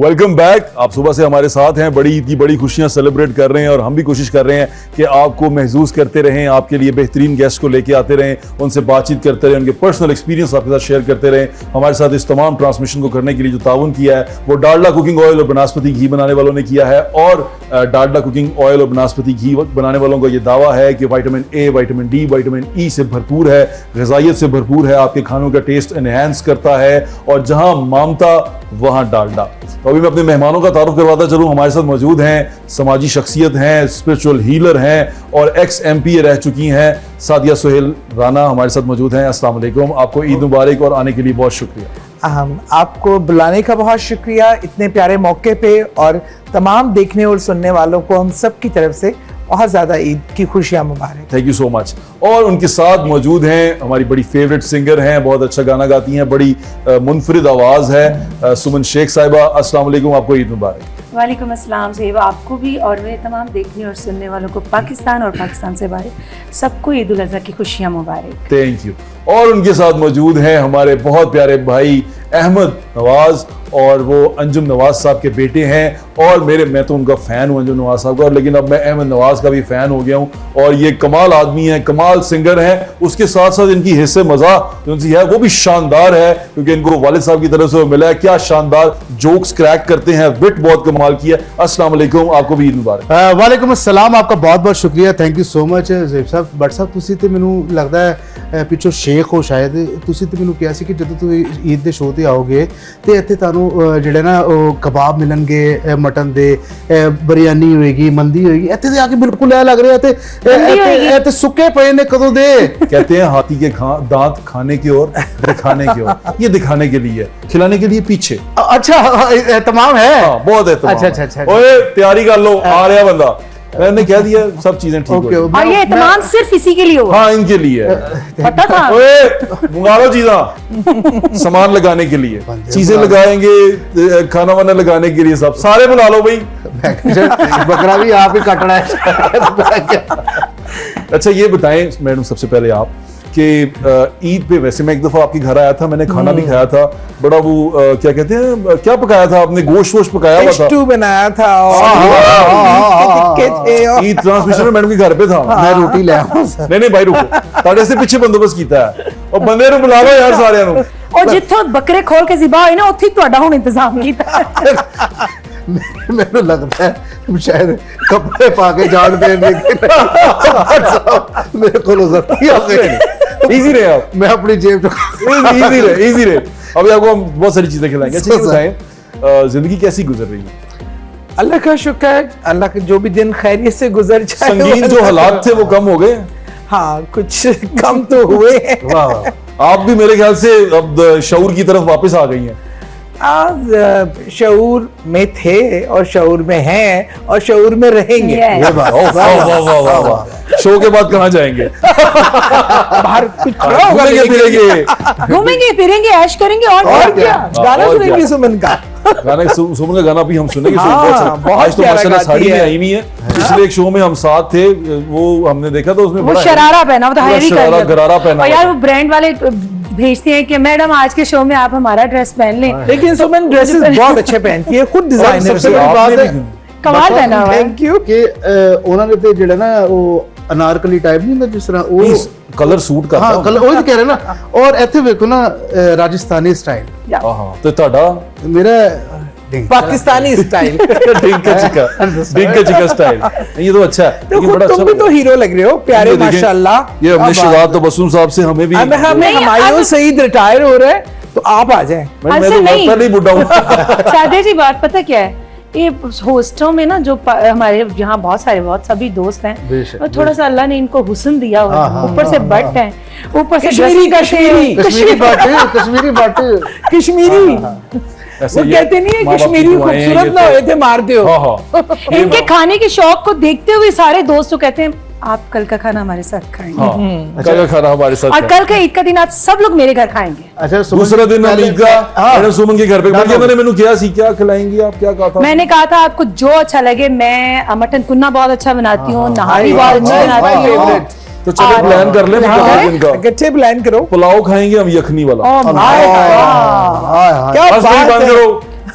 Welcome back. आप सुबह से हमारे साथ हैं, बड़ी ईद की बड़ी खुशियां सेलिब्रेट कर रहे हैं और हम भी कोशिश कर रहे हैं कि आपको महसूस करते रहें, आपके लिए बेहतरीन गेस्ट को लेके आते रहें, उनसे बातचीत करते रहें, उनके पर्सनल एक्सपीरियंस आपके साथ शेयर करते रहें। हमारे साथ इस तमाम ट्रांसमिशन को करने के लिए जो ताउन किया है वो डालडा कुकिंग ऑयल और बनास्पति घी बनाने वालों ने किया है। और डालडा कुकिंग ऑयल और बनास्पति घी बनाने वालों का ये दावा है कि vitamin A, vitamin D, vitamin E से भरपूर है, ग़िज़ाइयत से भरपूर है, आपके खानों का टेस्ट एनहांस करता है। और जहां मामता वहां डालडा। तो अभी मैं अपने मेहमानों का तारुफ करवाता चलूं। हमारे साथ मौजूद हैं, समाजी शख्सियत हैं, स्पिरिचुअल हीलर हैं और एक्स MP रह चुकी हैं, सादिया सुहेल राना हमारे साथ मौजूद हैं। अस्सलाम वालेकुम, आपको ईद मुबारक और आने के लिए बहुत शुक्रिया। आपको बुलाने का बहुत शुक्रिया इतने प्यारे मौके पे, और तमाम देखने और सुनने वालों को हम सब की तरफ से बहुत ज़्यादा ईद की खुशियाँ मुबारक। Thank you so much. और उनके साथ मौजूद हैं हमारी बड़ी फेवरेट सिंगर हैं, बहुत अच्छा गाना गाती हैं, बड़ी मुनफरिद आवाज़ है, सुमन शेख साहिबा। अस्सलाम वालेकुम, आपको ईद मुबारक। वालेकुम अस्सलाम साहिबा, आपको भी और मेरे तमाम देखने और सुनने वालों को पाकिस्तान और पाकिस्तान से बाहर सबको ईद उल अज़हा की खुशियाँ मुबारक। Thank you. और उनके साथ मौजूद हैं हमारे बहुत प्यारे भाई अहमद नवाज, और वो अंजुम नवाज साहब के बेटे हैं। और मैं तो उनका फ़ैन हूँ अंजुम नवाज साहब का, लेकिन अब मैं अहमद नवाज का भी फ़ैन हो गया हूँ। और ये कमाल आदमी है, कमाल सिंगर हैं, उसके साथ साथ इनकी हिस्से मज़ा जो है वो भी शानदार है, क्योंकि इनको वालिद साहब की तरफ से मिला है। क्या शानदार जोक्स क्रैक करते हैं, विट बहुत कमाल की है। अस्सलाम वालेकुम, आपको भी ईद मुबारक। वालेकुम अस्सलाम, आपका बहुत बहुत शुक्रिया, थैंक यू सो मच ज़ेब साहब। बट साहब ਤੁਸੀਂ ਤੇ ਮੈਨੂੰ ਲੱਗਦਾ ਹੈ ਪਿੱਛੋਂ ਸ਼ੇਖ ਹੋ ਸ਼ਾਇਦ, ਤੁਸੀਂ ਤੇ ਮੈਨੂੰ ਕਿਹਾ ਸੀ ਕਿ ਜਦੋਂ ਤੁਸੀਂ ਈਦ ਦੇ ਸ਼ੋਅ ਤੇ ਆਓਗੇ ਤੇ ਇੱਥੇ ਤੁਹਾਨੂੰ ਜਿਹੜੇ ਨਾ ਉਹ ਕਬਾਬ ਮਿਲਣਗੇ, ਮਟਨ ਦੇ, ਬਿਰਿਆਨੀ ਹੋਏਗੀ, ਮੰਦੀ ਹੋਏਗੀ। ਇੱਥੇ ਤੇ ਆ ਕੇ ਬਿਲਕੁਲ ਇਹ ਲੱਗ ਰਿਹਾ ਤੇ ਤੇ ਸੁੱਕੇ ਪਏ ਨੇ ਕਦੋਂ ਦੇ। कहते हैं हाथी के दांत खाने की ओर, दिखाने की ओर, ये दिखाने के लिए, खिलाने के लिए पीछे। अच्छा तमाम है, हाँ, बहुत है। अच्छा। ओए तैयारी कर लो, आ रहा बंदा। मैंने कह दिया सब चीजें ठीक हो और ये इत्मीनान सिर्फ इसी के लिए होगा। हाँ, इनके लिए पता था। ओए मंगा लो चीज़ा, सामान लगाने के लिए, चीजें लगाएंगे, खाना वाना लगाने के लिए, सब सारे बुला लो भाई। बकरा भी आप ही काटना है। अच्छा ये बताएं मैडम, सबसे पहले आप कि ईद पे, वैसे मैं एक दफा आपके घर आया था, मैंने खाना भी खाया था, बड़ा वो क्या कहते हैं, क्या पकाया था आपने? गोश्त वोश्त पकाया हुआ था, स्टू बनाया था ईद ट्रांसमिशन में मैडम के घर पे था। मैं रोटी ले नहीं भाई रुको, ताड़े से पीछे बंदोबस्त किया है और बंदे ਨੂੰ ਬੁਲਾ ਲਓ यार ਸਾਰਿਆਂ ਨੂੰ। और जिथों बकरे खोल के ज़िबा होए ना उत्थे ਤੁਹਾਡਾ ਹੁਣ इंतजाम कीता। ਮੈਨੂੰ लगता है शायद कपड़े पा के जान देने मेरे को जरूरी आ गई। इजी रहे आप, मैं अपनी जेब इजी रहे। अभी आपको हम बहुत सारी चीजें खिलाएंगे। अच्छा ये बताएं, जिंदगी कैसी गुजर रही है? अल्लाह का शुक्र है, अल्लाह के जो भी दिन खैरियत से गुजर जाए। संगीन जो हालात थे वो कम हो गए? हाँ, कुछ कम तो हुए हैं। वाह, आप भी मेरे ख्याल से अब शऊर की तरफ वापस आ गई हैं। आज शऊर में थे और शऊर में हैं और शऊर में रहेंगे। शो के बाद कहाँ जाएंगे? बाहर कुछ घूमेंगे फिरेंगे, ऐश करेंगे और क्या। गाना सुनेंगे सुमन का, सुमन का गाना भी हम सुनेंगे। बहुत माशाल्लाह साड़ी में आई हुई है। पिछले एक शो में हम साथ थे, वो हमने देखा था, उसमें वो शरारा पहना, गरारा पहना, और यार वो ब्रांड वाले भेजते हैं कि मैडम आज के शो में आप हमारा ड्रेस पहन लें। लेकिन सुमन ड्रेसेस बहुत अच्छे पहनती है, खुद डिजाइनर से। कमाल पहना हुआ है। Thank you. कि उन्होंने ते ਜਿਹੜਾ ਨਾ ਉਹ ਅਨਾਰਕਲੀ ਟਾਈਪ ਨਹੀਂ ਹੁੰਦਾ, ਜਿਸ ਤਰ੍ਹਾਂ ਉਹ कलर सूट करता। हाँ कलर वही कह रहे ना। और ਇੱਥੇ ਵੇਖੋ ਨਾ ਰਾਜਸਥਾਨੀ ਸਟਾइल। हाँ, तो ਤੁਹਾਡਾ मेरा पाकिस्तानी स्टाइल, डिंका चिका स्टाइल। ये तो अच्छा है। तो खुद तुम भी तो हीरो लग रहे हो, प्यारे माशाल्लाह। ये हमने शुरुआत तो बसूम साहब से हमें भी, हमें हमायूं सईद रिटायर हो रहे हैं तो आप आ जाएं। मैं तो पहले ही बुढ़ा हूं। सादे जी बात पता क्या है, ये होस्टों में ना जो हमारे यहाँ बहुत सभी दोस्त हैं, और थोड़ा सा अल्लाह ने इनको हुस्न दिया हुआ, ऊपर से बट है, ऊपर से कश्मीरी वो कहते नहीं है कश्मीरी खूबसूरत ना हुए थे मार दो। इनके खाने के शौक को देखते हुए सारे दोस्त तो कहते हैं आप कल का खाना हमारे साथ खाएंगे। कल का खाना हमारे साथ, और कल का ईद का दिन आप सब लोग मेरे घर खाएंगे। अच्छा, दूसरा दिन हम ईद का सुमन के घर पे मैंने क्या सी, क्या खिलाएंगी आप, क्या कहा था? मैंने कहा था आपको जो अच्छा लगे। मैं मटन कुन्ना बहुत अच्छा बनाती हूँ, नहारी बहुत अच्छी बनाती हूँ। तो चलो प्लान कर ले, अच्छे प्लान करो। पुलाव खाएंगे हम, यखनी वाला। क्या बात करो,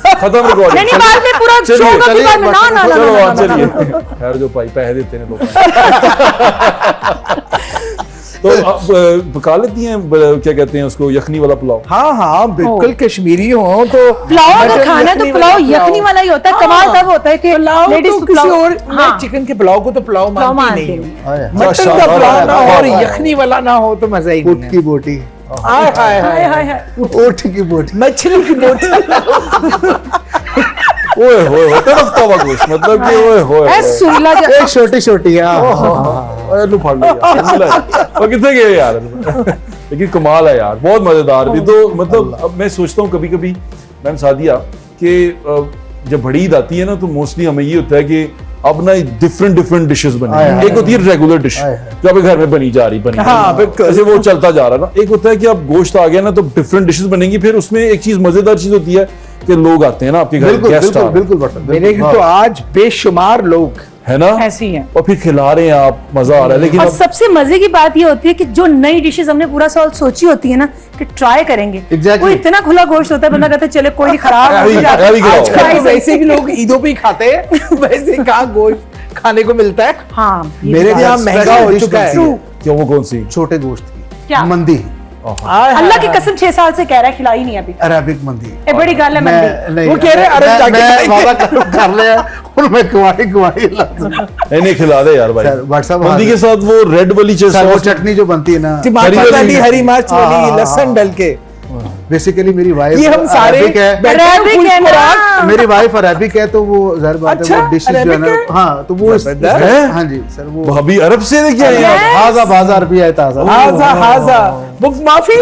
खत्म रिकॉर्डिंग। नहीं बाद में पूरा शो का भी बाद में ना चलो चलिए, खैर जो भाई पैसे देते हैं लोग। तो आप पका लेती हैं क्या कहते हैं उसको, यखनी वाला पुलाव? हाँ हाँ बिल्कुल, कश्मीरी हो तो पुलाव का खाना तो पुलाव यखनी वाला ही होता है। कमाल तब होता है कि लेडीज तो किसी और, मैं चिकन के पुलाव को तो पुलाव मानती नहीं हूँ। मटन का पुलाव ना हो और यखनी वाला ना हो तो मजा ही ऊँट नहीं की बोटी, हाय हाय हाय हाय। ऊँट की बोटी, मछली की बोटी। ओए होए तड़पता हुआ गोश्त, मतलब कि ओए होए सुरीला एक छोटी छोटी नु फाड़ लिया और कितने गए यार। लेकिन कमाल है यार, बहुत मजेदार थी। तो मतलब अब मैं सोचता हूँ कभी कभी मैम सादिया कि जब बड़ी ईद आती है ना तो मोस्टली हमें ये होता है कि अब ना डिफरेंट डिशेस बने। एक होती है रेगुलर डिश जो आपके घर में बनी जा रही हाँ, बिल्कुल। जैसे वो चलता जा रहा ना। एक होता है कि अब गोश्त आ गया ना तो डिफरेंट डिशेस बनेंगी। फिर उसमें एक चीज मजेदार चीज होती है कि लोग आते हैं ना आपके घर, गेस्ट आ रहे हैं। मेरे घर तो आज बेशुमार लोग है ना, ऐसी है और फिर खिला रहे हैं आप, मजा आ रहा है। लेकिन और अब सबसे मजे की बात ये होती है कि जो नई डिशेस हमने पूरा साल सोची होती है ना कि ट्राई करेंगे, Exactly. वो इतना खुला गोश्त होता है, बंदा कहता है चले कोई नहीं, खराब हो अभी- जाता है। अभी गिराओ। आजकल तो वैसे भी लोग ईदों पे ही खाते हैं, वैसे कहाँ गोश्त खाने को मिलता है। हाँ ये मेरे बात यहाँ है। महंगा हो डिश चुका है। बनती क्यों, वो कौन सी? छोटे गोश्त की क्या? मंदी, अल्लाह की कसम 6 साल से कह रहा है, खिलाई नहीं अभी। अरबिक मंदी। ए बड़ी गल है मंदी। नहीं, वो कह रहे हैं अरब जाके मैं खाएंगे। वादा कर लिया और मैं कुमारी नहीं खिला दे यार भाई। सर, व्हाट्सएप मंदी के साथ वो रेड वाली चीज सर, वो चटनी जो बनती है ना, टमाटर वाली, हरी मिर्च हाँ, वाली, हाँ, लहसुन डल के। बेसिकली मेरी वाइफ ये हम सारे अरबिक है, बैठे हैं अरबिक फुल है ना। खुराक। मेरी वाइफ अरबिक है तो वो ज़ाहिर बात है अच्छा, वो डिशेस जो है अरबिक ना, है? हाँ तो वो जबरदस्त। है? हाँ जी सर, वो भाभी अरब से लेके आए हैं? Yes. हाजा बाजार भी है ताजा। हाजा हाजा बुक माफी।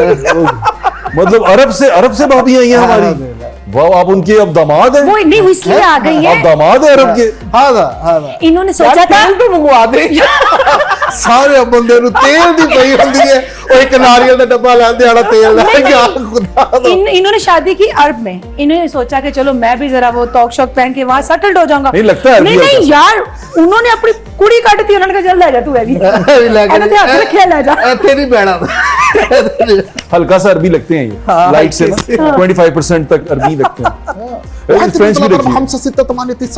मतलब अरब से भाभी आई हैं हमारी। वाह, आप उनके अब दामाद हैं? वो नहीं वो इसलिए आ गई आप है, दामाद हैं अरब के? हाजा हाजा इन्होंने सोचा था तेल तो मंगवा दे। सारे बंदे नु तेल दी पई होंदी है और एक नारियल दा डब्बा लांदे आड़ा तेल ला के आ खुदा दा। इन्होंने शादी की अरब में, इन्होंने सोचा कि चलो मैं भी जरा वो तोक शौक पहन के वहां सेटल्ड हो जाऊंगा। नहीं, लगता है अरबी नहीं होता है। यार, उन्होंने अपनी कुड़ी काट दी, उन्होंने कहा चल ले जा तू अभी ऐसे हाथ रखे ले जा। ऐथे नहीं बैठा हल्का सा अरबी लगते हैं ये, हाँ, लाइट से ना हल्के से। 25% तक अरबी लगते हैं। फ्रेंच भी रखिए। 5 6 8 9 10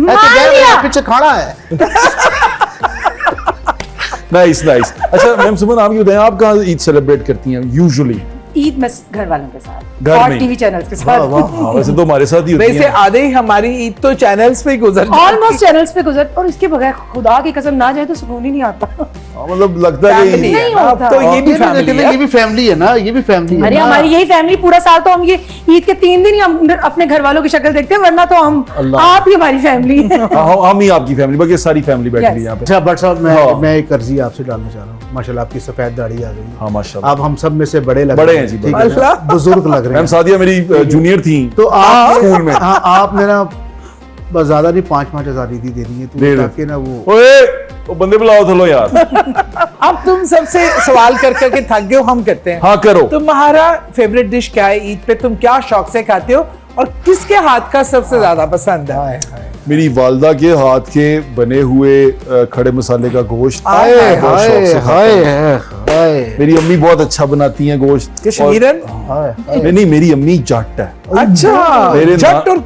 मारिया। पीछे खड़ा है। Nice nice. अच्छा मैम सुमन, आप ये बताएं, आप कहाँ ईद सेलिब्रेट करती हैं यूजुअली? ईद में घर वालों के साथ घर और में? टीवी चैनल्स के हाँ, साथ। वैसे तो हमारे साथ ही होती वैसे हैं। आधे ही हमारी ईद तो चैनल्स पे ही गुजर जाती है। ऑलमोस्ट चैनल्स पे गुजर, और इसके बगैर खुदा की कसम ना जाए तो सुकून ही नहीं आता। हाँ, मतलब लगता है फैमिली कि नहीं है ना, अब होता। तो ये भी फैमिली लेकिन है। ये भी फैमिली है ना, ये भी फैमिली है अरे ना। हमारी यही फैमिली, पूरा साल तो हम ये ईद के 3 दिन ही हम अपने घर वालों की शक्ल देखते हैं, वरना तो हम अल्लाह। आप ही हमारी फैमिली है। हाँ, हम ही आपकी फैमिली, बाकी सारी फैमिली बैठी हुई है यहाँ पे। अच्छा भट्ट साहब, हाँ। मैं एक अर्जी आपसे डालना चाह रहा हूँ। माशाल्लाह आपकी सफेद दाढ़ी आ गई है। हाँ माशाल्लाह। आप हम सब में से बड़े लग बड़े रहे हैं जी, ठीक बड़े। है ना? बुजुर्ग लग रहे मैम हैं। सादिया मेरी जूनियर थी तो आप स्कूल में। हाँ, आपने ना बस ज्यादा नहीं 5-5 हज़ार ईदी देनी है दे तो दो। ताकि ना वो ओए, वो बंदे बुलाओ थलो यार। अब तुम सबसे सवाल कर करके थक गए हो, हम करते हैं। हाँ करो। तुम्हारा फेवरेट डिश क्या है ईद पे? तुम क्या शौक से खाते हो और किसके हाथ का सबसे ज्यादा पसंद है? मेरी वालदा के हाथ के बने हुए खड़े मसाले का गोश्त हाय, बहुत शौक से खाता हूँ। हाय मेरी अम्मी बहुत अच्छा बनाती हैं गोश्त। कश्मीरन? और- नहीं, मेरी अम्मी जट है। अच्छा, मेरे जट और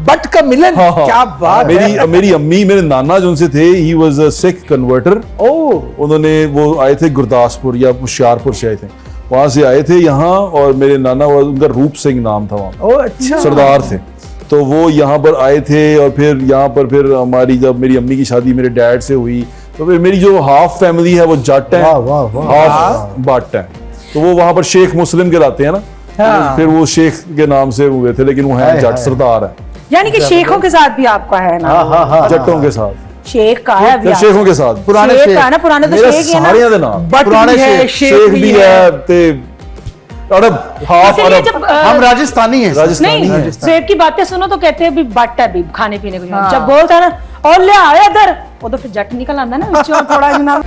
बट का मिलन, हाँ, हाँ। क्या बात है। मेरी अम्मी, मेरे नाना जो उनसे थे, he was a Sikh converter. Oh, उन्होंने वो आए थे गुरदासपुर या होशियारपुर से आए थे, वहां से आए थे यहाँ। और मेरे नाना, उनका रूप सिंह नाम था, वहाँ ओह अच्छा। सरदार थे। तो वो यहाँ पर आए थे और फिर यहाँ पर फिर हमारी जब मेरी अम्मी की शादी मेरे डैड से हुई तो फिर मेरी जो हाफ फैमिली है वो जट है, वाह, वाह, वाह। हाफ बट है। तो वो वहां पर शेख मुस्लिम कहलाते हैं ना। हाँ। फिर वो शेख के नाम से हुए थे, लेकिन वो है हाय, जट, हाय। सरदार है। यानी कि शेखों के साथ भी आपका है ना? हाँ, जट्टों के साथ, शेख का है अभी फिर आप। शेखों के साथ। पुराने शेख शेख। का है ना, पुराने तो मेरे शेख ही है ना। सारे दे नाम बट पुराने भी है, शेख, शेख भी है। ते अरब, हाफ इसीलिए अरब, जब हम राजस्थानी हैं। राजस्थानी नहीं है। सेब की बातें सुनो तो कहते हैं भी बट है भी खाने पीने को। हाँ। जब बोलता है ना और ले आया इधर, वो तो फिर जट निकल आंदा ना विचों थोड़ा जनाब।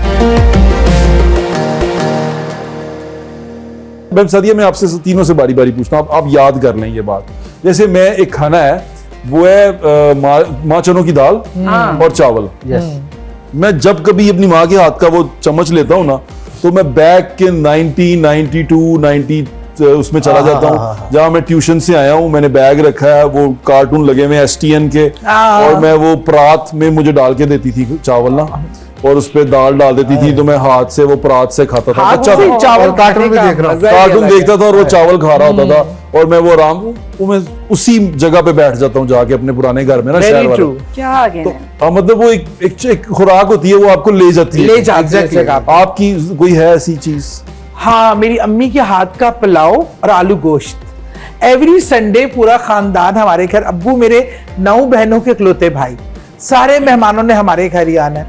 मैम सादिया, मैं आपसे तीनों से बारी बारी पूछता हूँ, आप याद कर लें ये बात। जैसे मैं एक खाना है, वो है माँ चनों की दाल और चावल। यस। मैं जब कभी अपनी माँ के हाथ का वो चम्मच लेता हूँ ना, तो मैं बैक के 90, 92, उसमें चला जाता हूँ जहाँ मैं ट्यूशन से आया हूँ, मैंने बैग रखा है, वो कार्टून लगे हुए STN के, और मैं वो परात में मुझे डाल के देती थी चावल ना, और उस पे दाल डाल देती थी, तो मैं हाथ से वो परात से खाता था। बच्चा था, चावल कार्टून भी देख रहा हूँ, कार्टून देखता था और वो चावल खा रहा होता था, और मैं वो आराम, वो मैं उसी जगह पे बैठ जाता हूँ जाके अपने पुराने घर में ना, शहर वाले। क्या आ गया तो मतलब वो एक खुराक होती है, वो आपको ले जाती है, ले जाती है। आपकी कोई है ऐसी चीज? हाँ, मेरी अम्मी के हाथ का पुलाव और आलू गोश्त। एवरी संडे पूरा खानदान हमारे घर, अब्बू मेरे 9 बहनों के इकलौते भाई, सारे मेहमानों ने हमारे घर ही आना है।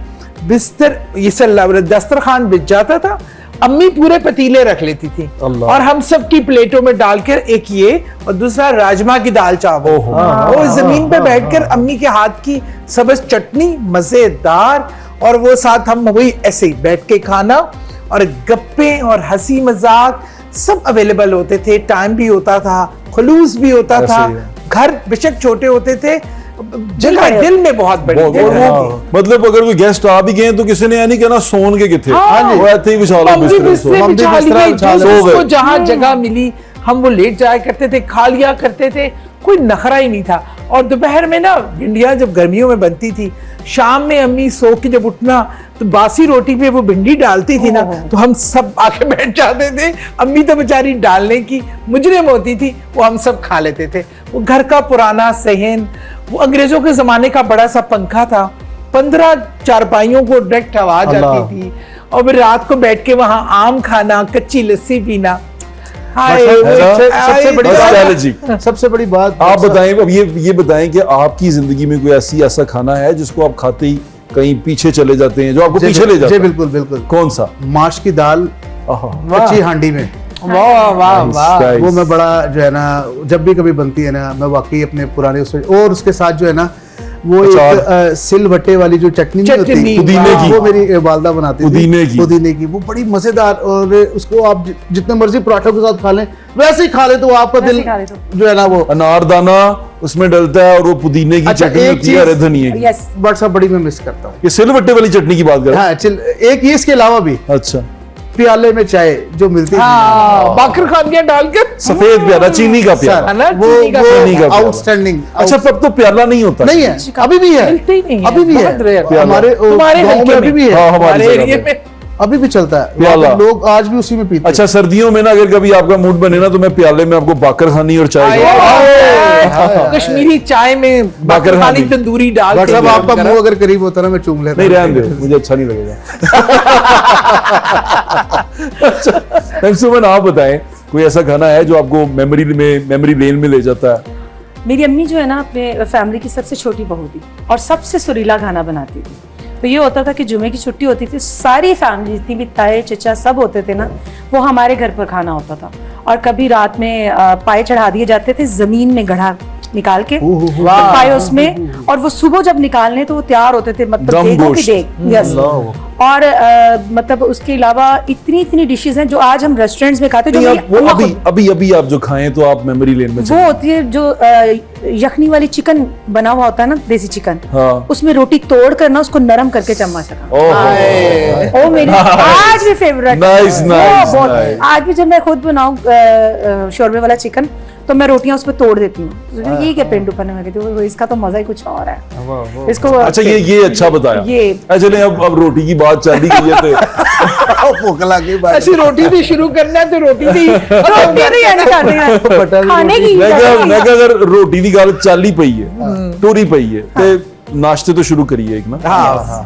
बिस्तर ये दस्तरखान बिछ जाता था, अम्मी पूरे पतीले रख लेती थी, और हम सब की प्लेटों में डालकर एक ये और दूसरा राजमा की दाल चावल, और जमीन पे बैठकर अम्मी के हाथ की सब्ज चटनी मजेदार, और वो साथ हम वही ऐसे ही बैठ के खाना, और गप्पे और हंसी मजाक सब अवेलेबल होते थे, टाइम भी होता था, खुलूस भी होता था। घर बेशक छोटे होते थे, जगह दिल में बहुत बड़ी थी। मतलब अगर कोई गेस्ट आ भी गए तो किसी ने नहीं कहना सोन के किथे, वो ऐसे ही बिछा लो बिस्तर, जहां जगह मिली हम वो लेट जाया करते थे, खा लिया करते थे, कोई नखरा ही नहीं था। और दोपहर में ना भिंडियां जब गर्मियों में बनती थी, शाम में अम्मी सो के जब उठना तो बासी रोटी पे वो भिंडी डालती थी ना, तो हम सब आके बैठ जाते थे। अम्मी तो बेचारी डालने की मुजरिम होती थी, वो हम सब खा लेते थे। वो घर का पुराना सहन, वो अंग्रेजों के जमाने का बड़ा सा पंखा था, 15 चारपाइयों को डायरेक्ट आवाज आती थी, और फिर रात को बैठ के वहां आम खाना, कच्ची लस्सी पीना। सबसे बड़ी बात आप बताएं, अब ये बताएं कि आपकी जिंदगी में कोई ऐसा खाना है जिसको आप खाते ही कहीं पीछे चले जाते हैं, जो आपको पीछे ले जाता है? बिल्कुल बिल्कुल। कौन सा? माश की दाल कच्ची हांडी में, वाह वाह वाह, वो मैं बड़ा जो है ना, जब भी कभी बनती है ना, मैं वाकई अपने पुराने और उसके साथ जो है ना वो एक सिलबट्टे वाली जो चटनी नहीं होती पुदीने की, वो मेरी वालदा बनाती थी, पुदीने की वो बड़ी मजेदार। और उसको आप जितने मर्जी पराठों के साथ खा लें, वैसे ही खा ले तो आपका दिल जो है ना, वो अनारदाना उसमें डलता है, और वो पुदीने की चटनी होती है, हरे धनिये की। बड़ा बड़ी मैं मिस करता हूँ ये सिलबट्टे वाली चटनी की बात कर रहे हैं? हाँ, एक ये इसके अलावा भी अच्छा, प्याले में चाय जो मिलती है, बाकर खानियां डालकर, सफेद प्याला, चीनी का प्याला, वो आउटस्टैंडिंग। अच्छा, तब तो प्याला नहीं होता? नहीं है, अभी भी है, अभी भी है, हमारे गांव में अभी भी है, हमारे एरिया में अभी भी चलता है प्याला, लोग आज भी उसी में पीते हैं। अच्छा, सर्दियों में ना अगर कभी आपका मूड बने ना, तो मैं प्याले में आपको बाकर खानी और चाय, कश्मीरी चाय में बाकर खानी तंदूरी डाल के। आपका मुंह अगर करीब होता ना, मैं चूम लेता। नहीं, रहने दो, मुझे अच्छा नहीं लगेगा। अच्छा, सुमन आप बताएं, कोई ऐसा खाना है जो आपको मेमोरी लेन में ले जाता है? मेरी अम्मी जो है ना, अपने फैमिली की सबसे छोटी बहू थी, और सबसे सुरीला खाना बनाती थी। तो ये होता था कि जुमे की छुट्टी होती थी, सारी फैमिली जितनी भी ताए चचा सब होते थे ना, वो हमारे घर पर खाना होता था। और कभी रात में पाए चढ़ा दिए जाते थे जमीन में गढ़ा निकाल के, पाए उसमें, और वो सुबह जब निकालने तो वो तैयार होते थे, मतलब देखो कि देख, यस। और मतलब उसके अलावा इतनी डिशेज हैं जो आज हम रेस्टोरेंट्स में खाते हैं, जो अभी आप जो खाएं तो आप मेमोरी लेन में वो होती है जो यखनी वाली चिकन बना हुआ होता है ना, देसी चिकन, उसमें रोटी तोड़ कर ना उसको नरम करके चम्मच लगा, ओ मेरी आज भी फेवरेट। आज भी जब मैं खुद बनाऊं शोरबे वाला चिकन, तो मैं रोटियां उस पर तोड़ देती हूँ। ये क्या पेंडू पन्ने में कहती हूँ, इसका तो मजा ही कुछ और है इसको। अच्छा, ये अच्छा बताया। ये चले, अब रोटी की बात चल रही है तो ऐसी रोटी भी शुरू करना है, तो रोटी भी खाने की। मैं अगर रोटी की गल चल ही पई है, टूरी पई है, तो नाश्ते तो शुरू करिए एक ना।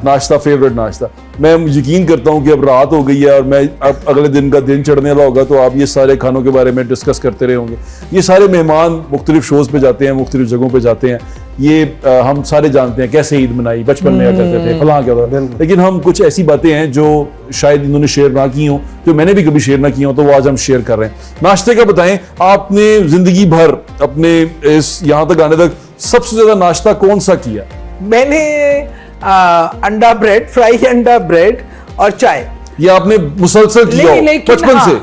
नाश्ता, फेवरेट नाश्ता। मैं यकीन करता हूँ कि अब रात हो गई है और मैं अब अगले दिन का दिन चढ़ने वाला होगा, तो आप ये सारे खानों के बारे में डिस्कस करते रहे होंगे। ये सारे मेहमान मुख्तलिफ शोज पे जाते हैं, मुख्तलिफ जगहों पे जाते हैं, ये हम सारे जानते हैं कैसे ईद मनाई, बचपन में क्या करते थे, फलां क्या था। लेकिन हम कुछ ऐसी बातें हैं जो शायद इन्होंने शेयर ना की हो, जो मैंने भी कभी शेयर ना की हो, तो वो आज हम शेयर कर रहे हैं। नाश्ते का बताएं, आपने जिंदगी भर अपने इस यहाँ तक आने तक सबसे ज्यादा नाश्ता कौन सा किया? मैंने अंडा ब्रेड, फ्राई अंडा ब्रेड और चाय। ये आपने मुसलसल किया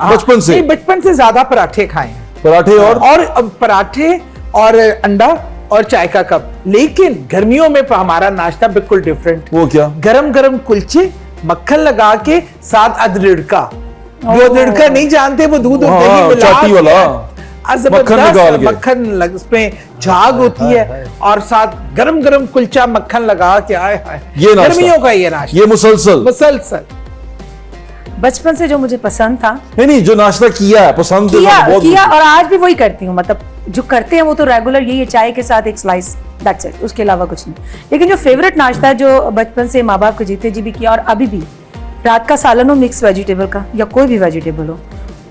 बचपन से? बचपन से ज्यादा पराठे खाए हैं। पराठे और पराठे और अंडा और चाय का कप। लेकिन गर्मियों में हमारा नाश्ता बिल्कुल डिफरेंट। वो क्या? गरम गरम कुलचे, मक्खन लगा के, साथ अदरक का जो लड़का नहीं जानते वो दूध और दही हाँ, मिला चाटी वाला मक्खन निकाल के। मक्खन लग उसमें झाग होती है और साथ गरम गरम कुलचा मक्खन लगा के आए हाय ये नाश्ता। गर्मियों का ये नाश्ता ये मुसलसल मुसलसल बचपन से जो मुझे पसंद था नहीं जो नाश्ता किया है पसंद है, किया बहुत किया और आज भी वही करती हूँ। मतलब जो करते हैं वो तो रेगुलर यही है, चाय के साथ एक स्लाइस, दैट्स इट, उसके अलावा कुछ नहीं। लेकिन जो फेवरेट नाश्ता है जो बचपन से माँ बाप को जीते जी भी किया और अभी भी, रात का सालन हो मिक्स वेजिटेबल का या कोई भी वेजिटेबल हो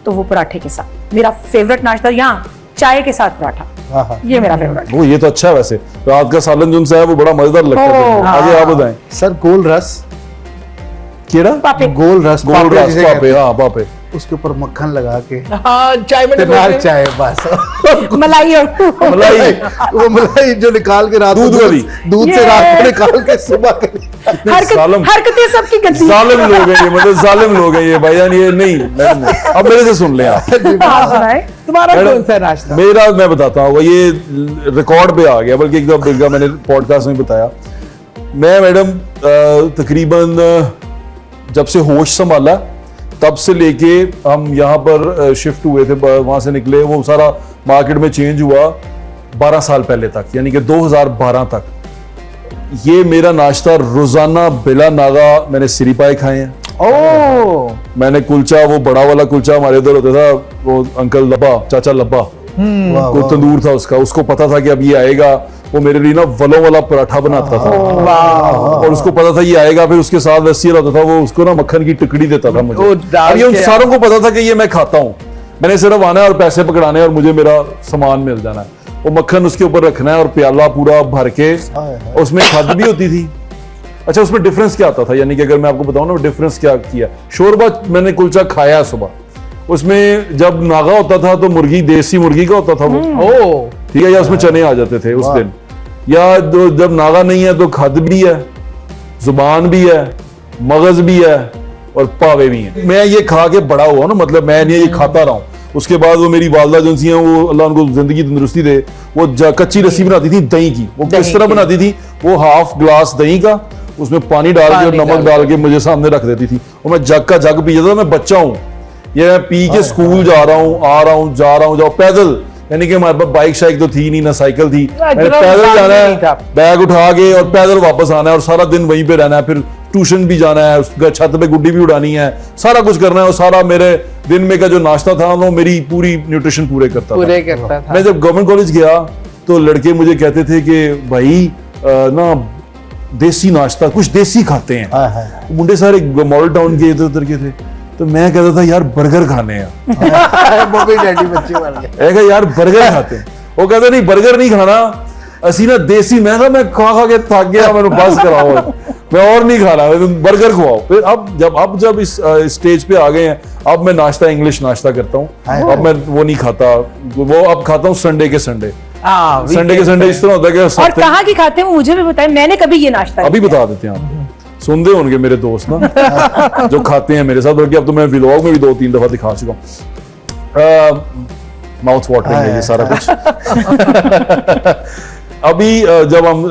तो वो पराठे के साथ मेरा फेवरेट नाश्ता, यहाँ चाय के साथ पराठा, ये मेरा फेवरेट। वो ये तो अच्छा है वैसे, रात का सालन जो है वो बड़ा मजेदार लगता है। आगे आप बताएं। सर गोल रस, केड़ा पापे गोल रस, गोल पापे रस जिसे पापे, कहते हैं, हाँ पापे, उसके ऊपर मक्खन लगा के हाँ चाय में नाल डुबो चाय बस मलाई और मलाई वो मलाई जो निकाल के रात दूध को वाली। दूध से रात को निकाल के सुबह के हरकतें सबकी गंदी। जालिम लोग हैं ये, मतलब जालिम लोग हैं ये भाईजान, ये नहीं मैडम, अब मेरे से सुन लें आप। आप सुनाएं। तुम्हारा मैडम, कौन सा नाश्ता? मेरा मैं बताता हूँ, ये रिकॉर्ड पे आ गया, बल्कि एक दफा मैंने पॉडकास्ट में बताया। मैं मैडम तकरीबन जब से होश संभाला तब से लेके हम यहाँ पर शिफ्ट हुए थे, वहां से निकले, वो सारा मार्केट में चेंज हुआ 12 साल पहले तक, यानी कि 2012 तक ये मेरा नाश्ता रोजाना बिला नागा मैंने सिरी पाए खाए हैं। ओह मैंने कुलचा, वो बड़ा वाला कुलचा हमारे इधर होता था, वो अंकल लब्बा, चाचा लब्बा, वाह, कोई वाह। तंदूर था उसका, उसको पता था कि अब ये आएगा, वो मेरे लिए ना वलों वाला पराठा बनाता था और उसको पता था ये आएगा, फिर उसके साथ लस्सी होता था, वो उसको ना मक्खन की टिकड़ी देता था मुझे। वो डाल और ये उन के- सारों को पता था कि ये मैं खाता हूँ, मैंने सिर्फ आना है और पैसे पकड़ाने हैं और मुझे मेरा सामान मिल जाना है। वो मक्खन उसके ऊपर रखना है और प्याला पूरा भर के, उसमें खद भी होती थी। अच्छा, उसमें डिफरेंस क्या आता था, यानी कि अगर मैं आपको बताऊं ना डिफरेंस क्या किया। शोरबा मैंने कुलचा खाया सुबह, उसमें जब नागा होता था तो मुर्गी, देसी मुर्गी का होता था वो, ओह ठीक है, या उसमें चने आ जाते थे उस दिन, या जब नागा नहीं है तो खद भी है, जुबान भी है, मगज भी है और पावे भी हैं। मैं ये खा के बड़ा हुआ ना, मतलब मैं नहीं ये खाता रहा हूँ। उसके बाद वो मेरी वालदा जो हैं, वो अल्लाह उनको जिंदगी तंदुरुस्ती दे, वो कच्ची लस्सी बनाती थी दही की। वो किस तरह बनाती थी, वो हाफ ग्लास दही का, उसमें पानी डाल के और नमक डाल के मुझे सामने रख देती थी और मैं जग का जग पी जाता था। मैं बच्चा हूँ, ये मैं पी के स्कूल जा रहा हूँ, आ रहा हूँ, जा रहा हूँ, जाओ पैदल, यानी कि हमारे पास बाइक शाइक तो थी नहीं, ना साइकिल थी, मैंने पैदल जाना है, बैग उठा के और पैदल वापस आना है और सारा दिन वहीं पे रहना है। फिर ट्यूशन भी जाना है, उस छत पे गुड्डी भी उड़ानी है, सारा कुछ करना है और सारा मेरे दिन में का जो नाश्ता था वो मेरी पूरी न्यूट्रिशन पूरे करता था। मैं जब गवर्नमेंट कॉलेज गया तो लड़के मुझे कहते थे कि भाई ना देसी नाश्ता, कुछ देसी खाते हैं। मुंडे सारे मॉडल टाउन के इधर उधर के थे, तो मैं कहता था यार बर्गर खाने हैं। मम्मी डैडी बच्चे वाले ऐसा यार बर्गर खाते हैं। वो कहते नहीं बर्गर नहीं खाना, असी ना देसी। मैं कहा मैं खा खा के थक गया, मैंने बस कराओ, मैं और नहीं खा रहा, बर्गर खवाओ। फिर अब जब इस स्टेज पे आ गए हैं, अब मैं नाश्ता इंग्लिश नाश्ता करता हूँ। अब मैं वो नहीं खाता, वो अब खाता हूँ संडे के संडे। संडे के संडे इस तरह होता है कि और हफ्ते- कहाँ की खाते हैं वो मुझे भी बताएं, मैंने कभी ये नाश्ता अभी नहीं बता देते हैं आपको, सुनते होंगे मेरे दोस्त ना जो खाते हैं मेरे साथ, बल्कि अब तो मैं व्लॉग में भी 2-3 दफा दिखा चुका हूँ। माउथ वाटरिंग है ये सारा कुछ। अभी जब हम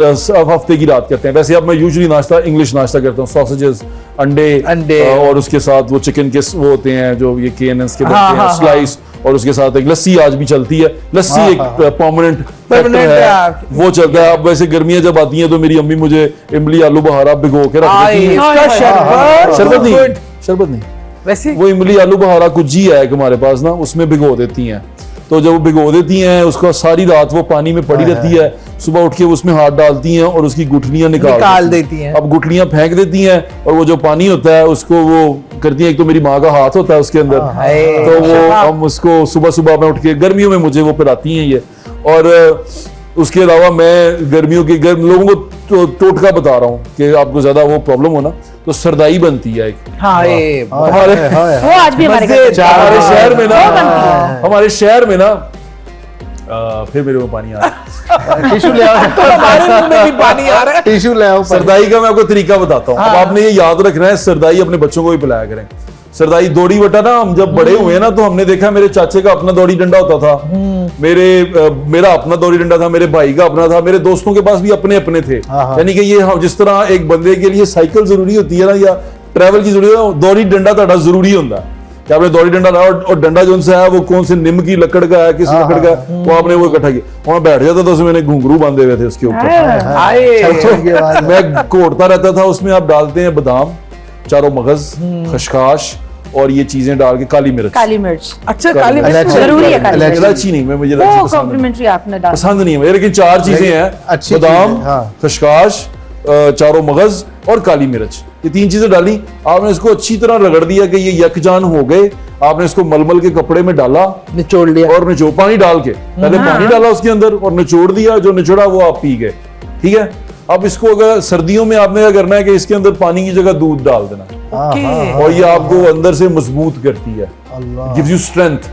हफ्ते की रात करते हैं, वैसे अब मैं यूजुअली नाश्ता इंग्लिश नाश्ता करता हूँ, सॉसेजेस, अंडे और उसके साथ वो चिकन के वो होते हैं जो ये केएनएस के बनते हैं, स्लाइस, और उसके साथ एक लस्सी आज भी चलती है। लस्सी एक परमानेंट फैक्टर है, वो चलता है। अब वैसे गर्मियां जब आती हैं तो मेरी अम्मी मुझे इमली आलू बहारा भिगो के रख देती है। शरबत नहीं, वैसे वो इमली आलू बहारा कुजी है एक हमारे पास ना, उसमें भिगो देती हैं। तो जब वो भिगो देती हैं उसको सारी रात वो पानी में पड़ी रहती है, सुबह उठ के उसमें हाथ डालती हैं और उसकी गुठलियां निकाल देती हैं। अब गुठलियां फेंक देती हैं और वो जो पानी होता है उसको वो करती हैं। एक तो मेरी माँ का हाथ होता है उसके अंदर, तो वो हम उसको सुबह सुबह में उठ के, गर्मियों में मुझे वो पिलाती हैं ये। और उसके अलावा मैं गर्मियों के लोगों को टोटका बता रहा हूँ कि आपको ज्यादा वो प्रॉब्लम हो ना, तो सरदाई बनती है एक वो आज भी हमारे घर पे हमारे शहर में ना, वो बनती है। हमारे शहर में ना फिर मेरे को पानी आ रहा है। टिश्यू ले आओ, हमारे मुंह में भी पानी आ रहा है। टिश्यू ले आओ। सरदाई का मैं आपको तरीका बताता हूँ। अब आपने ये याद रखना है, सरदाई अपने बच्चों को भी पिलाया करें। सरदाई दौड़ी बटा ना, हम जब बड़े हुए ना तो हमने देखा मेरे चाचे का अपना दौड़ी डंडा होता था, मेरा अपना दौड़ी डंडा था, मेरे भाई का अपना था, मेरे दोस्तों के पास भी अपने अपने थे। यानी कि ये जिस तरह एक बंदे के लिए साइकिल जरूरी होती है ना, या ट्रैवल की जरूरत है, दौड़ी डंडा ਤੁਹਾਡਾ जरूरी होता है। कि आपने दौड़ी डंडा लाया और डंडा जो उनसे है वो कौन से निम की लकड़ का है, किस लकड़ का है, वो आपने वो इकट्ठा किया। वहां बैठ जाता था, उसमें मैंने घुंघरू बांधे हुए थे उसके ऊपर, मैं घोटता रहता था। उसमें आप डालते हैं बादाम, चारों मगज, खशखाश और ये चीजें डाल के काली मिर्च। अच्छा, काली मिर्च जरूरी है, काली मिर्च इलायची नहीं, मैं मुझे वो इलायची पसंद नहीं। कॉम्प्लीमेंट्री आपने डाला, पसंद नहीं है मुझे, लेकिन 4 चीजें हैं, अच्छी बादाम, चीजें, हाँ। खशखाश, चारों मगज और काली मिर्च, ये 3 चीजें डाली। आपने इसको अच्छी तरह रगड़ दिया कि ये यकजान हो गए। आपने इसको मलमल के कपड़े में डाला, निचोड़ लिया, और निचोड़ पानी डाल के पहले पानी डाला उसके अंदर और निचोड़ दिया, जो निचोड़ा वो आप पी गए। ठीक है, अब इसको अगर सर्दियों में आपने क्या करना है कि इसके अंदर पानी की जगह दूध डाल देना, और ये आपको अंदर से मजबूत करती है, गिव्स यू स्ट्रेंथ।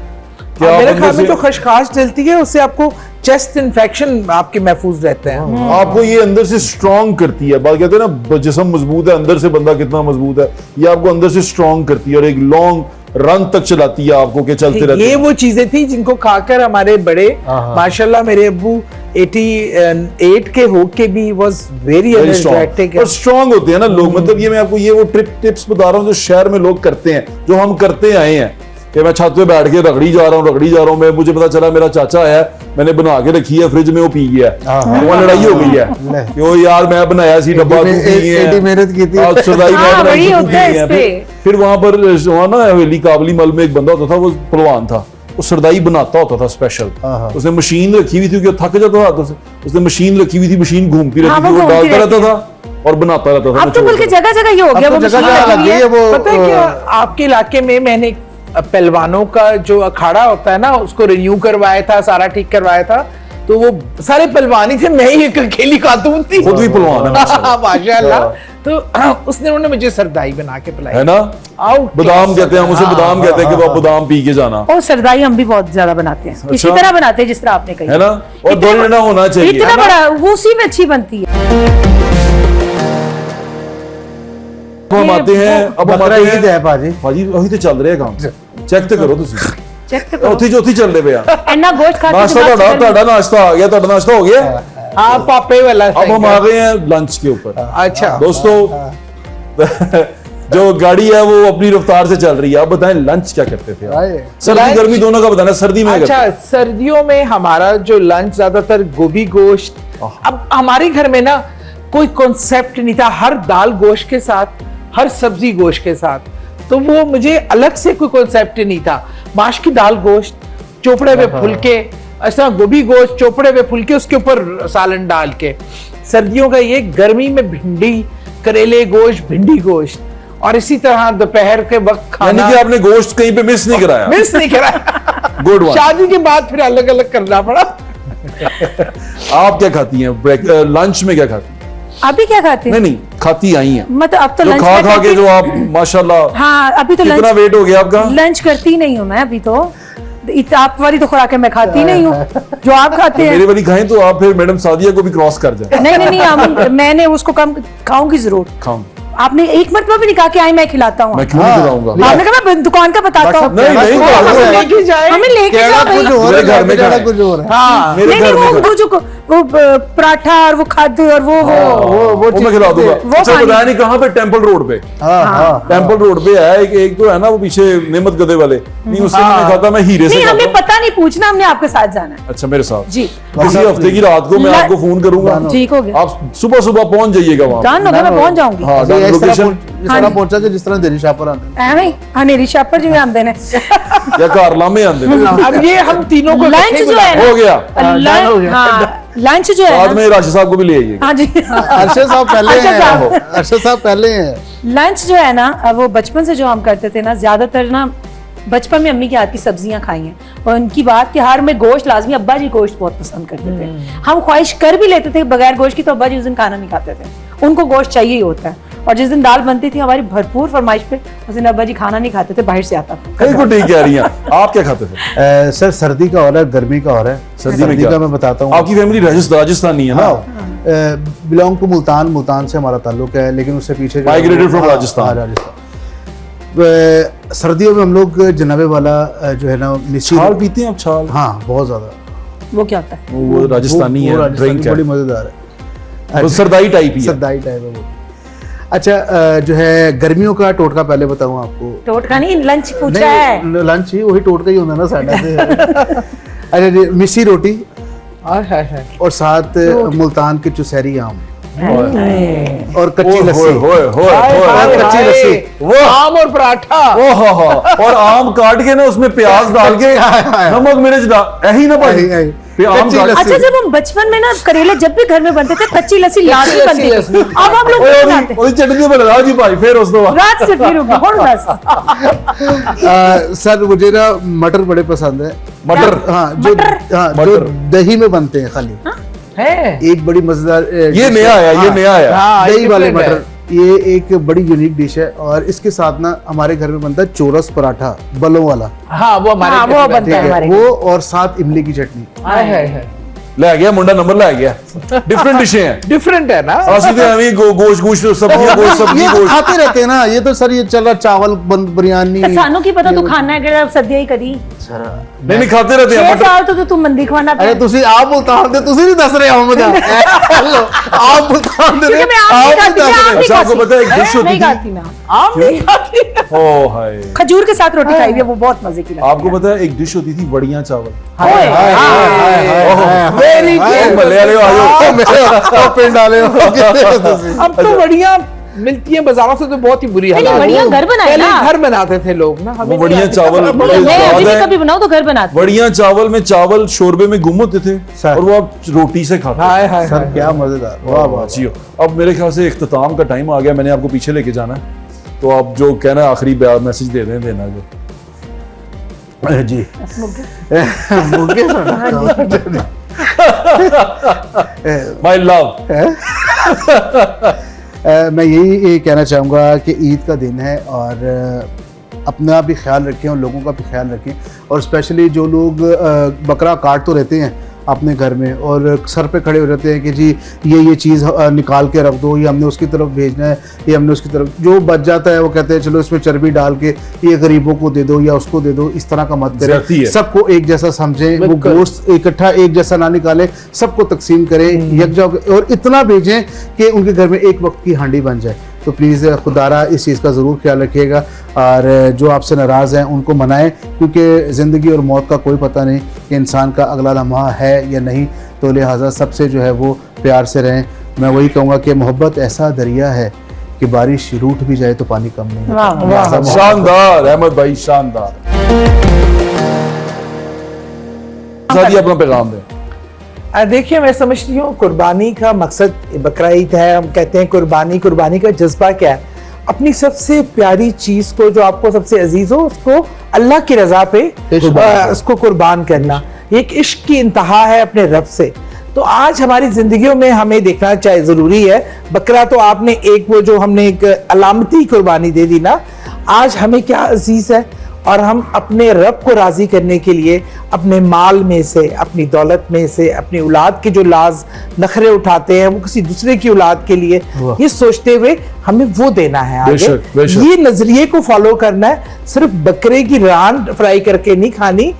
मेरे ख्याल में तो खशखाश डलती है, उससे आपको चेस्ट इन्फेक्शन आपके महफूज रहते हैं। आपको ये अंदर से स्ट्रॉन्ग करती है। बात कहते हैं ना, जिस्म मजबूत है, अंदर से बंदा कितना मजबूत है, ये आपको अंदर से स्ट्रॉन्ग करती है और एक लॉन्ग रन तक चलाती है आपको, के चलते रहते ये हैं। वो चीजें थी जिनको खाकर हमारे बड़े, माशाल्लाह मेरे अब्बू 88 के होके भी वाज वेरी एनर्जेटिक और स्ट्रॉन्ग होते हैं ना लोग। मतलब ये मैं आपको ये वो टिप्स बता रहा हूँ जो शहर में लोग करते हैं, जो हम करते आए हैं कि मैं छत पे बैठ के रगड़ी जा रहा हूँ, मैं मुझे पता चला मेरा चाचा है, मैंने बना के रखी है फ्रिज में, वो पी गया, वहाँ लड़ाई हो गई है कि वो यार मैं बनाया सी डब्बा, तू पी है, मेहनत की थी, सदाई मैं बनाई, तू पी है है। फिर वहां पर वहाँ ना हवेली काबली मल में एक बंदा होता था, वो पहलवान था, वो सरदाई बनाता होता था स्पेशल। उसने मशीन रखी हुई थी, क्योंकि थक जाता था, उसने मशीन रखी हुई थी, मशीन घूमती रहती थी, वो डालता रहता था और बनाता रहता था। अब तो बल्कि जगह जगह ये हो गया, वो जगह मशीन लग लगी गई है। है वो। पता है क्या, आपके इलाके में मैंने पहलवानों का जो अखाड़ा होता है ना, उसको रिन्यू करवाया था, सारा ठीक करवाया था, तो वो सारे पहलवान ही थे, मैं ही एक अकेली खातून थी, खुद भी पहलवान है माशाल्लाह। तो उसने उन्होंने मुझे सरदाई बना के पिलाई है ना, बादाम कहते हैं, हम उसे बादाम कहते हैं कि वो बादाम पी के जाना। और सरदाई हम भी बहुत ज्यादा बनाते हैं, इसी तरह बनाते हैं जिस तरह आपने कही है ना, और दौड़ना होना चाहिए, इतना बड़ा, वो उसी में अच्छी बनती है। हम आते हैं, अब हम बकरा आते ईद हैं है भाजी, भाजी वही तो चल रहे हैं काम, चेक तो करो तुसी, चेक तो करो, ਉੱਥੇ ਜੋ ਉੱਥੇ ਚੱਲਦੇ ਪਿਆ इतना गोश्त खा के नाश्ता दिमाग ਤੁਹਾਡਾ नाश्ता आ गया, ਤੁਹਾਡਾ नाश्ता हो गया। हाँ, पापे वाला अब हम आ गए हैं लंच के ऊपर। अच्छा दोस्तों, जो गाड़ी है वो अपनी रफ्तार से चल रही है। अब बताएं लंच क्या करते थे आप? सर्दी लंच- गर्मी दोनों का बताना। सर्दी में अच्छा, सर्दियों में हमारा जो लंच ज्यादातर गोभी गोश्त। अब हमारे घर में ना कोई कॉन्सेप्ट नहीं था, हर दाल गोश्त के साथ, हर सब्जी गोश्त के साथ, तो वो मुझे अलग से कोई कॉन्सेप्ट नहीं था। माश की दाल गोश्त, चोपड़े हुए फुलके, ऐसा गोभी गोश्त, चोपड़े हुए फुलके, उसके ऊपर सालन डाल के। सर्दियों का ये, गर्मी में भिंडी, करेले गोश्त, भिंडी गोश्त, और इसी तरह दोपहर के वक्त यानी खाना कि आपने गोश्त कहीं पे मिस नहीं कराया। मिस नहीं करा। Good one. शादी के बाद फिर अलग अलग करना पड़ा। आप क्या खाती हैं लंच में? क्या खाती हैं? अभी क्या खाते हैं? नहीं खाती आई हैं, मतलब अब तो जो लंच खा में खा के करती- जो आप माशाल्लाह। हाँ, अभी तो कितना वेट हो गया आपका? लंच करती नहीं हूँ मैं अभी तो। आप वाली तो खुराकें मैं खाती नहीं हूँ जो आप खाते मेरी हैं। वाली खाएं तो आप फिर मैडम सादिया को भी क्रॉस कर जाए। नहीं नहीं नहीं, मैंने उसको कम खाऊंगी जरूर। खाऊं, आपने एक मरतबा भी नहीं कहा कि आई मैं खिलाता हूँ। मैं क्यों नहीं खिलाऊंगा? आपने कहा मैं दुकान का बताता हूँ। नहीं, नहीं, वो खिलाऊंगा। हमें लेके जाए, हमें लेके जाओ भाई। कुछ हो मेरे रहा घर में है, खाएं। कुछ हो रहा है। हाँ, मेरे नहीं घर नहीं, में वो जो पराठा और वो खाद और वो वो मैं खिला दूंगा। वो अच्छा खानी- बताया नहीं कहाँ पे? टेंपल रोड पे। टेंपल रोड पे है एक तो है ना वो पीछे नेमत गदे वाले, नहीं उससे मैंने खाता, मैं हीरे से नहीं, खाता हमें हूं। पता नहीं, पूछना हमने आपके साथ जाना है। अच्छा मेरे साथ जी किसी हफ्ते की रात को मैं ला- आपको फोन करूंगा, ठीक हो गया। आप सुबह सुबह पहुंच जाइएगा वहां। डन हो गया, मैं पहुंच जाऊंगी। हाँ, इस तरह लोकेशन इस तरह पहुंचा कि जिस तरह देरी शाह पर आते हैं। ਐਵੇਂ ਹਨੇਰੀ ਛਾਪਰ ਜਿਵੇਂ ਆਉਂਦੇ ਨੇ। या घर लामे आंदे ने। अब ये हम तीनों को लंच इकट्ठे जो है हो गया, डन हो गया। लंच जो है बाद ना, में राशि साहब को भी ले आइएगा। हाँ जी, अरशद साहब पहले अरशद हैं, साहब। अरशद साहब पहले हैं। लंच जो है ना, वो बचपन से जो हम करते थे ना, ज्यादातर ना बचपन में अम्मी के हाथ की सब्जियां खाई हैं, और उनकी बात कि हर में गोश्त लाजमी, अब्बा जी गोश्त बहुत पसंद करते थे। हम ख्वाहिश कर भी लेते थे बगैर गोश्त की, तो अब्बा जी उस दिन खाना नहीं खाते थे, उनको गोश्त चाहिए ही होता है। और जिस दिन दाल बनती थी हमारी भरपूर फरमाइश पे, उस दिन अब्बा जी खाना नहीं खाते थे, बाहर से आता था। कहीं को ठीक कह रही हैं। आप क्या खाते थे? सर सर्दी का और है, गर्मी का और है। सर्दी में क्या? का मैं बताता हूँ। आपकी फैमिली राजस्थानी है ना? बिलोंग टू मुल्तान, मुल्तान से हमारा ताल्लुक है, लेकिन उससे पीछे जो है Migrated वो- from हाँ, राजस्थान। हाँ, राजस्थान। सर्दियों में हम लोग जनाबे वाला जो है ना मिश्री, छाल पीते हैं आप? छाल? हाँ बहुत ज्यादा। वो क्या होता है? वो राजस्थानी वो है, राजस्थानी ड्रिंक है, बड़ी मजेदार है। वो सरदाई टाइप ही है। सरदाई टाइप है वो। अच्छा जो है गर्मियों का टोटका पहले बताऊं आपको। टोटका नहीं, लंच पूछा है। नहीं लंच ही वही टोटका ही होता ना साढ़े से। अच्छा जी, मिस्सी रोटी और साथ मुल्तान के चुसहरी आम और कच्ची लस्सी। कच्ची लस्सी, वो आम और पराठा, और आम काट के ना उसमें प्याज डाल के नमक मिर्च डाल, यही ना भाई। अच्छा, जब हम बचपन में ना करेले जब भी घर में बनते थे कच्ची लस्सी लाजमी बनती थी, अब हम लोग नहीं बनाते। ओदी चटनी बना जी भाई, फिर उस दो रात से फिर बस। सर मुझे ना मटर बड़े पसंद है। मटर, जो दही में बनते हैं खाली है, एक बड़ी मजेदार ये नया आया, दही वाले मटर, ये एक बड़ी यूनिक डिश है। और इसके साथ ना हमारे घर में बनता है चोरस पराठा बलों वाला। हाँ वो हमारे वो बनता है हमारे, वो और साथ इमली की चटनी। ले गया मुंडा, नंबर ले गया। डिफरेंट डिशें हैं, डिफरेंट है ना। गोश्त सब्जी खाते रहते हैं ना। ये तो सर ये चल रहा चावल बिरयानी सानू की पता तू खाना है कि सद्या ही करी। नहीं खाते रहते हैं। 6 साल तो तू मंदी खवाना। अरे तुसी आप मुल्तान दे, तुसी नहीं दस रहे हो मुझे। आप मुल्तान दे, अच्छा आपको पता है एक डिश होती थी, आम नहीं खाती। ओ हाय, खजूर के साथ रोटी खाई हुई है, वो बहुत मजे की लगती है। आपको पता है एक डिश होती थी वड़ियां चावल। पिंड डाले अब तो बढ़िया मिलती है बाजारों से, तो बहुत ही बुरी हालत। बढ़िया घर बनाए ना, घर बनाते थे लोग ना। वो वड़ियां चावल कभी बनाओ तो घर बनाते। वड़ियां चावल में चावल शोरबे में गुम होते थे और वो आप रोटी से खाते। हाय हाय सर क्या मजेदार, वाह वाह जी। अब मेरे ख्याल से इख्तिताम का टाइम आ गया, मैंने आपको पीछे लेके जाना है, तो आप जो कहना आखिरी मैसेज दे देना जो जी। माय लव, मैं यही कहना चाहूँगा कि ईद का दिन है और अपना भी ख्याल रखें और लोगों का भी ख्याल रखें। और स्पेशली जो लोग बकरा काट तो रहते हैं अपने घर में और सर पे खड़े हो जाते हैं कि जी ये चीज़ निकाल के रख दो, ये हमने उसकी तरफ भेजना है, ये हमने उसकी तरफ, जो बच जाता है वो कहते हैं चलो इसमें चर्बी डाल के ये गरीबों को दे दो या उसको दे दो। इस तरह का मत करें, सबको एक जैसा समझें, वो गोश्त इकट्ठा एक जैसा ना निकालें, सबको तकसीम करें यकजा और इतना भेजें कि उनके घर में एक वक्त की हांडी बन जाए। तो प्लीज़ खुदारा इस चीज़ का ज़रूर ख्याल रखिएगा और जो आपसे नाराज़ हैं उनको मनाएं, क्योंकि ज़िंदगी और मौत का कोई पता नहीं कि इंसान का अगला लम्हा है या नहीं। तो लिहाजा सबसे जो है वो प्यार से रहें। मैं वही कहूँगा कि मोहब्बत ऐसा दरिया है कि बारिश रूठ भी जाए तो पानी कम नहीं होता। शानदार अहमद भाई, शानदार। अपना पैगाम दें। देखिए मैं समझती हूँ कुर्बानी का मकसद बकरा ईद है। हम कहते हैं कुर्बानी का जज्बा क्या है? अपनी सबसे प्यारी चीज को जो आपको सबसे अजीज हो उसको अल्लाह की रजा पे उसको कुर्बान करना, एक इश्क की इंतहा है अपने रब से। तो आज हमारी जिंदगियों में हमें देखना चाहिए, जरूरी है। बकरा तो आपने एक वो जो हमने एक अलामती कुर्बानी दे दी ना, आज हमें क्या अजीज है और हम अपने रब को राजी करने के लिए अपने माल में से, अपनी दौलत में से, अपनी औलाद के जो लाज नखरे उठाते हैं वो किसी दूसरे की औलाद के लिए, ये सोचते हुए हमें वो देना है आगे। ये नजरिए को फॉलो करना है। सिर्फ बकरे की रान फ्राई करके नहीं खानी,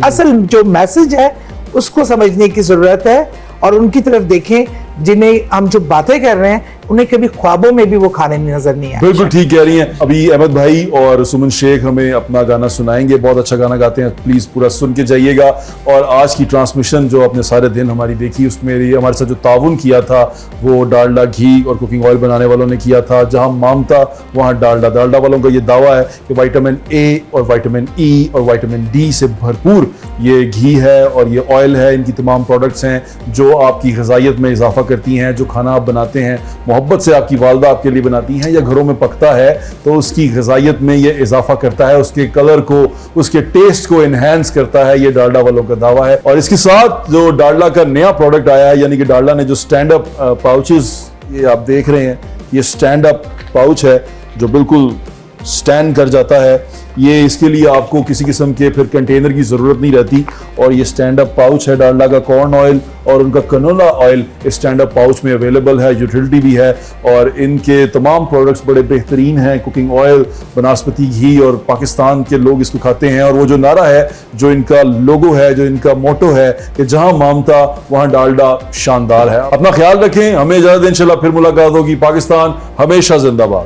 असल जो मैसेज है उसको समझने की जरूरत है और उनकी तरफ देखें जिन्हें हम जो बातें कर रहे हैं उन्हें कभी ख्वाबों में भी वो खाने में नजर नहीं आए। बिल्कुल ठीक कह रही हैं। अभी अहमद भाई और सुमन शेख हमें अपना गाना सुनाएंगे, बहुत अच्छा गाना गाते हैं, प्लीज पूरा सुन के जाइएगा। और आज की ट्रांसमिशन जो आपने सारे दिन हमारी देखी उसमें हमारे साथ जो ताउन किया था वो डालडा घी और कुकिंग ऑयल बनाने वालों ने किया था। जहां माम था वहां डालडा वालों का ये दावा है कि विटामिन ए और विटामिन ई और विटामिन डी से भरपूर ये घी है और ये ऑयल है। इनकी तमाम प्रोडक्ट्स हैं जो आपकी ग़िज़ाइयत में इजाफा करती हैं। जो खाना आप बनाते हैं मोहब्बत से आपकी वालदा आपके लिए बनाती हैं या घरों में पकता है तो उसकी ग़िज़ाइयत में ये इजाफा करता है, उसके कलर को, उसके टेस्ट को इन्हेंस करता है। ये डालडा वालों का दावा है। और इसके साथ जो डालडा का नया प्रोडक्ट आया है, यानी कि डालडा ने जो स्टैंड अप पाउचेस, ये आप देख रहे हैं, ये स्टैंड अप पाउच है जो बिल्कुल स्टैंड कर जाता है। ये इसके लिए आपको किसी किस्म के फिर कंटेनर की ज़रूरत नहीं रहती। और ये स्टैंड अप पाउच है डालडा का, कॉर्न ऑयल और उनका कनोला ऑयल इस स्टैंड अप पाउच में अवेलेबल है, यूटिलिटी भी है। और इनके तमाम प्रोडक्ट्स बड़े बेहतरीन हैं, कुकिंग ऑयल, बनस्पति घी, और पाकिस्तान के लोग इसको खाते हैं। और वो जो नारा है, जो इनका लोगो है, जो इनका मोटो है कि जहां मामता वहां डालडा शानदार है। अपना ख्याल रखें, हमें इजाजत दें, इंशाल्लाह फिर मुलाकात होगी। पाकिस्तान हमेशा जिंदाबाद।